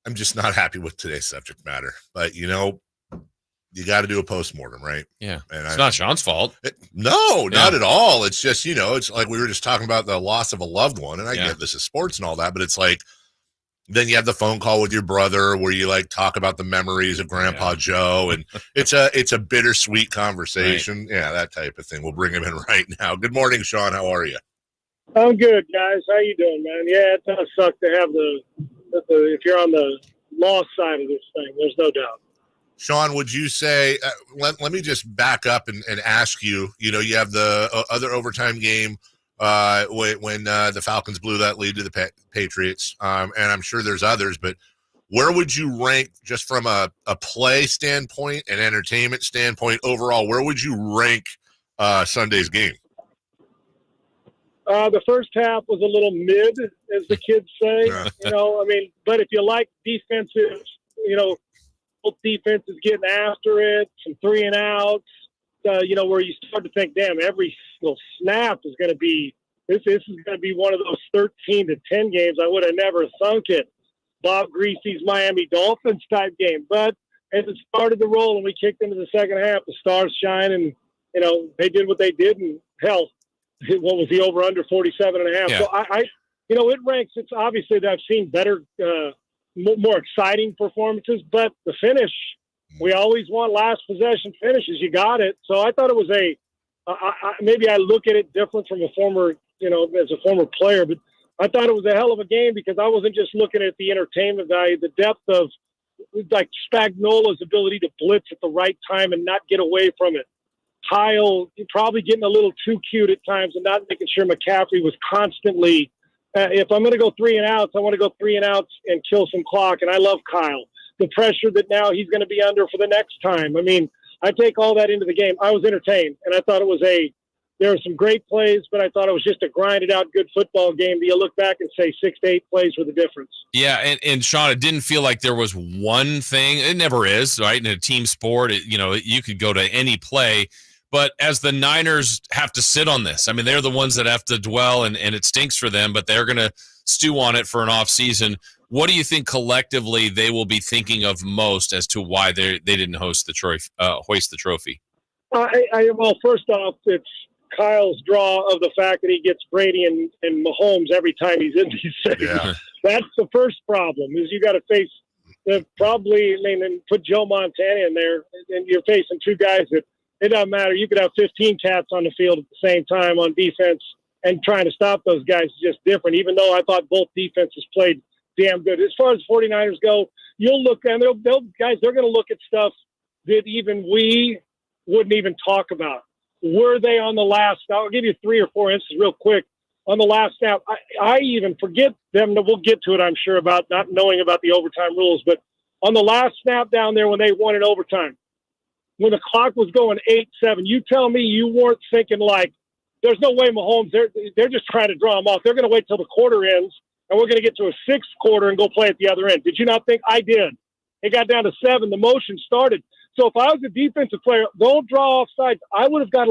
I'm just not happy with today's subject matter. But, you got to do a postmortem, right? Yeah. And it's not Sean's fault. Not at all. It's just, it's like we were just talking about the loss of a loved one. And I get this is sports and all that, but it's like, then you have the phone call with your brother where you like talk about the memories of Grandpa Joe. And it's a bittersweet conversation. Right. Yeah, that type of thing. We'll bring him in right now. Good morning, Sean. How are you? I'm good, guys. How you doing, man? Yeah, it does suck to have the if you're on the loss side of this thing, there's no doubt. Sean, would you say, let me just back up and ask you, you have the other overtime game when the Falcons blew that lead to the Patriots, and I'm sure there's others, but where would you rank just from a play standpoint and entertainment standpoint overall, where would you rank Sunday's game? The first half was a little mid, as the kids say, but if you like defensive, both defenses getting after it, some 3 and outs, where you start to think, damn, every single snap is going to be, this is going to be one of those 13-10 games. I would have never thunk it. Bob Greasy's Miami Dolphins type game. But as it started to roll and we kicked into the second half, the stars shine and, they did what they did. And hell, what was the over under 47.5? Yeah. So it ranks. It's obviously that I've seen better, more exciting performances, but the finish, we always want last possession finishes. You got it. So I thought it was maybe I look at it different from a former, as a former player, but I thought it was a hell of a game because I wasn't just looking at the entertainment value, the depth of like Spagnola's ability to blitz at the right time and not get away from it. Kyle probably getting a little too cute at times and not making sure McCaffrey was constantly, if I'm going to go 3 and outs, I want to go 3 and outs and kill some clock. And I love Kyle. The pressure that now he's going to be under for the next time. I mean, I take all that into the game. I was entertained, and I thought there were some great plays, but I thought it was just a grinded out good football game. Do you look back and say 6 to 8 plays were the difference? Yeah, and Sean, it didn't feel like there was one thing. It never is, right? In a team sport, you could go to any play. But as the Niners have to sit on this, I mean, they're the ones that have to dwell, and it stinks for them, but they're going to stew on it for an off season. What do you think collectively they will be thinking of most as to why they didn't hoist the trophy? Well, first off, it's Kyle's draw of the fact that he gets Brady and Mahomes every time he's in these things. Yeah. That's the first problem, is you got to face and put Joe Montana in there, and you're facing two guys that it doesn't matter. You could have 15 cats on the field at the same time on defense, and trying to stop those guys is just different, even though I thought both defenses played damn good. As far as 49ers go, you'll look, and they're going to look at stuff that even we wouldn't even talk about. Were they on the last? I'll give you 3 or 4 instances real quick. On the last snap, I even forget them. We'll get to it, I'm sure, about not knowing about the overtime rules. But on the last snap down there when they won in overtime, when the clock was going 8-7, you tell me you weren't thinking like, there's no way Mahomes, they're just trying to draw them off. They're going to wait till the quarter ends, and we're going to get to a 6th quarter and go play at the other end. Did you not think? I did. It got down to 7. The motion started. So if I was a defensive player, don't draw off sides. I would have got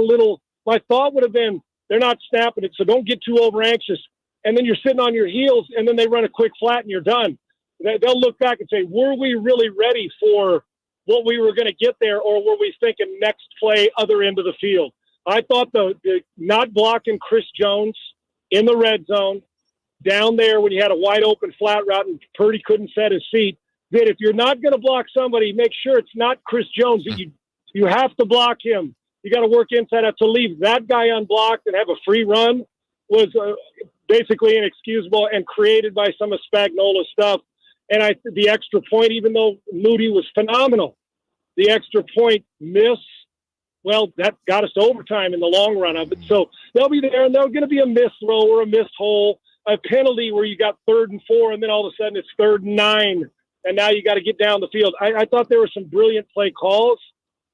my thought would have been, they're not snapping it, so don't get too over anxious. And then you're sitting on your heels, and then they run a quick flat, and you're done. They'll look back and say, were we really ready for what we were going to get there, or were we thinking next play, other end of the field? I thought the not blocking Chris Jones in the red zone, down there when you had a wide open flat route and Purdy couldn't set his feet, that if you're not going to block somebody, make sure it's not Chris Jones. You have to block him. You got to work inside out. To leave that guy unblocked and have a free run was basically inexcusable and created by some of Spagnola's stuff. And the extra point, even though Moody was phenomenal, the extra point miss, well, that got us to overtime in the long run of it. So they'll be there, and there's going to be a missed throw or a missed hole, a penalty where you got 3rd and 4, and then all of a sudden it's 3rd and 9, and now you got to get down the field. I thought there were some brilliant play calls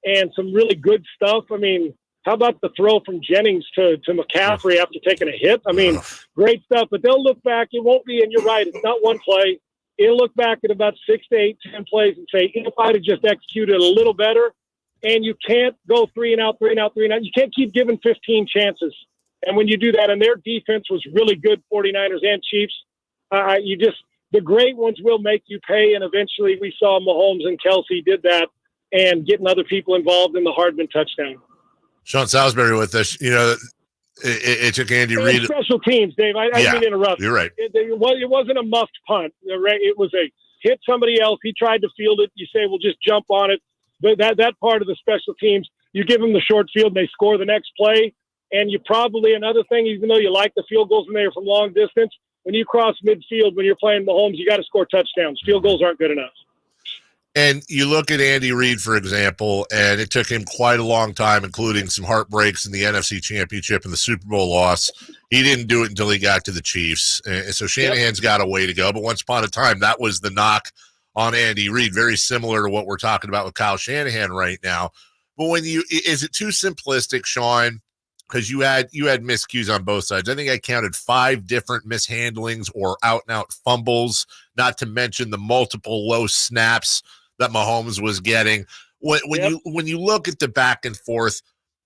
and some really good stuff. I mean, how about the throw from Jennings to McCaffrey after taking a hit? I mean, great stuff. But they'll look back. It won't be, and you're right, it's not one play. It'll look back at about 6 to 8, 10 plays and say, if I'd have just executed a little better, and you can't go 3 and out, 3 and out, 3 and out. You can't keep giving 15 chances. And when you do that, and their defense was really good, 49ers and Chiefs, the great ones will make you pay, and eventually we saw Mahomes and Kelsey did that and getting other people involved in the Hardman touchdown. Sean Salisbury with us. It took Andy And Reid. special teams, Dave. I didn't mean to interrupt. You're right. It wasn't a muffed punt. It was a hit somebody else. He tried to field it. You say, well, just jump on it. But that part of the special teams, you give them the short field and they score the next play. And you probably, another thing, even though you like the field goals when they're from long distance, when you cross midfield, when you're playing Mahomes, you got to score touchdowns. Field goals aren't good enough. And you look at Andy Reid, for example, and it took him quite a long time, including some heartbreaks in the NFC Championship and the Super Bowl loss. He didn't do it until he got to the Chiefs. And so Shanahan's got a way to go. But once upon a time, that was the knock on Andy Reid, very similar to what we're talking about with Kyle Shanahan right now. But is it too simplistic, Sean? Because you had miscues on both sides. I think I counted 5 different mishandlings or out-and-out fumbles, not to mention the multiple low snaps that Mahomes was getting. When you look at the back and forth,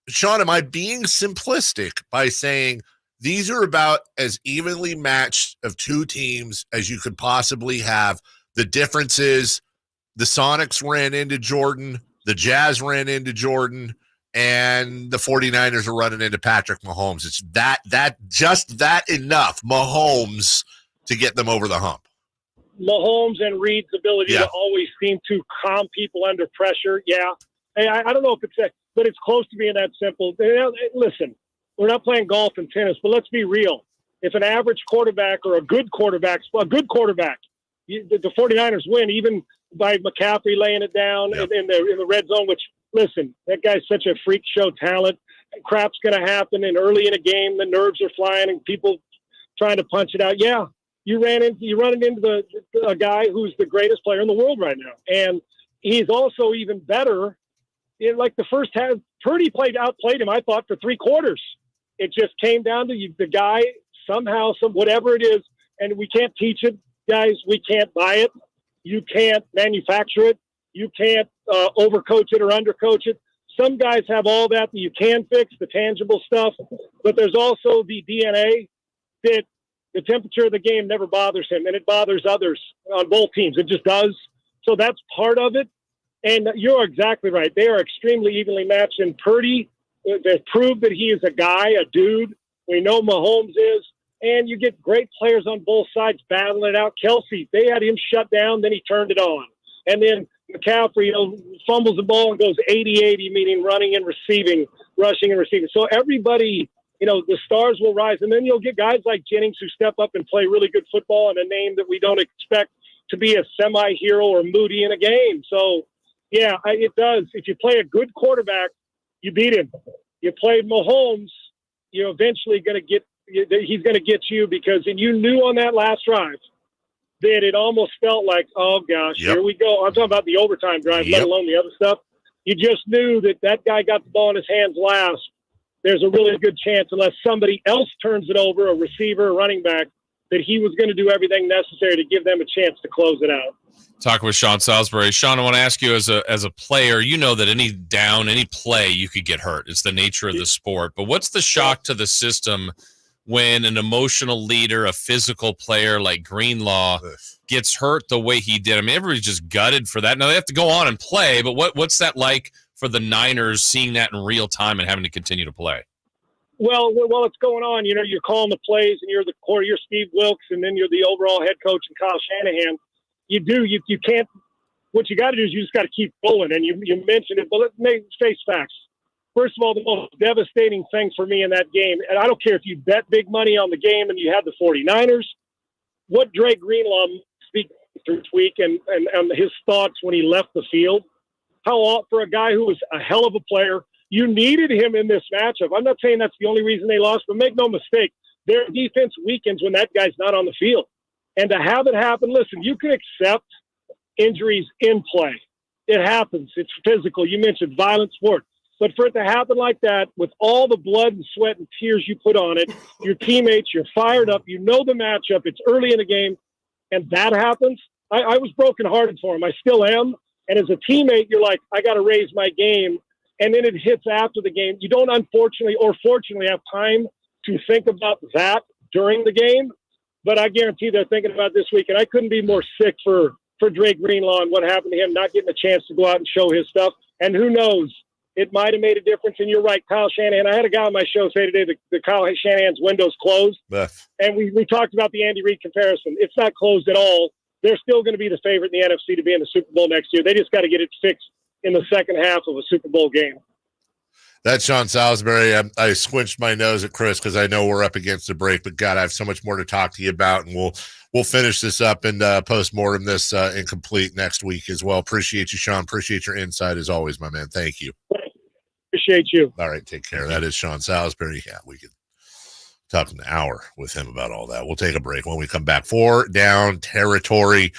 Sean, am I being simplistic by saying these are about as evenly matched of two teams as you could possibly have? The difference is the Sonics ran into Jordan, the Jazz ran into Jordan, and the 49ers are running into Patrick Mahomes. It's that enough Mahomes to get them over the hump. Mahomes and Reid's ability to always seem to calm people under pressure. Yeah. Hey, I don't know if it's but it's close to being that simple. Listen, we're not playing golf and tennis, but let's be real. If an average quarterback or a good quarterback, the 49ers win, even by McCaffrey laying it down in the red zone, which, listen, that guy's such a freak show talent. Crap's going to happen, and early in a game, the nerves are flying and people trying to punch it out. Yeah. You're running into a guy who's the greatest player in the world right now. And he's also even better. In like the first half, Purdy outplayed him, I thought, for 3 quarters. It just came down to the guy somehow, whatever it is, and we can't teach it, guys. We can't buy it. You can't manufacture it. You can't overcoach it or undercoach it. Some guys have all that you can fix, the tangible stuff, but there's also the DNA that the temperature of the game never bothers him, and it bothers others on both teams. It just does. So that's part of it. And you're exactly right. They are extremely evenly matched. And Purdy, they proved that he is a guy, a dude. We know Mahomes is. And you get great players on both sides battling it out. Kelsey, they had him shut down, then he turned it on. And then McCaffrey, fumbles the ball and goes 80-80, meaning running and receiving, rushing and receiving. So everybody, the stars will rise. And then you'll get guys like Jennings who step up and play really good football and a name that we don't expect to be a semi-hero or Moody in a game. So, yeah, it does. If you play a good quarterback, you beat him. You play Mahomes, you're eventually going to get – he's going to get you because – and you knew on that last drive that it almost felt like, oh, gosh, here we go. I'm talking about the overtime drive, let alone the other stuff. You just knew that guy got the ball in his hands last. There's a really good chance, unless somebody else turns it over, a receiver, a running back, that he was going to do everything necessary to give them a chance to close it out. Talking with Sean Salisbury. Sean, I want to ask you as a player, that any down, any play, you could get hurt. It's the nature of the sport. But what's the shock to the system when an emotional leader, a physical player like Greenlaw gets hurt the way he did? I mean, everybody's just gutted for that. Now, they have to go on and play, but what's that like for the Niners, seeing that in real time and having to continue to play? Well, while it's going on, you're calling the plays and you're Steve Wilkes, and then you're the overall head coach and Kyle Shanahan. You can't, what you got to do is you just got to keep going. And you mentioned it, but let's face facts. First of all, the most devastating thing for me in that game, and I don't care if you bet big money on the game and you had the 49ers, what Dre Greenlaw speak through this week and his thoughts when he left the field, for a guy who was a hell of a player, you needed him in this matchup. I'm not saying that's the only reason they lost, but make no mistake, their defense weakens when that guy's not on the field. And to have it happen, listen, you can accept injuries in play. It happens. It's physical. You mentioned violent sport. But for it to happen like that, with all the blood and sweat and tears you put on it, your teammates, you're fired up, you know the matchup, it's early in the game, and that happens, I was brokenhearted for him. I still am. And as a teammate, you're like, I got to raise my game. And then it hits after the game. You don't, unfortunately or fortunately, have time to think about that during the game. but I guarantee they're thinking about this week. And I couldn't be more sick for Dre Greenlaw and what happened to him, not getting a chance to go out and show his stuff. And who knows, it might have made a difference. And you're right, Kyle Shanahan. I had a guy on my show say today that Kyle Shanahan's window's closed. And we talked about the Andy Reid comparison. It's not closed at all. They're still going to be the favorite in the NFC to be in the Super Bowl next year. They just got to get it fixed in the second half of a Super Bowl game. That's Sean Salisbury. I squinched my nose at Chris because I know we're up against the break, but God, I have so much more to talk to you about, and we'll finish this up and post-mortem this incomplete next week as well. Appreciate you, Sean. Appreciate your insight as always, my man. Thank you. Appreciate you. All right, take care. That is Sean Salisbury. Yeah, we could talk an hour with him about all that. We'll take a break. When we come back, 4 Down Territory.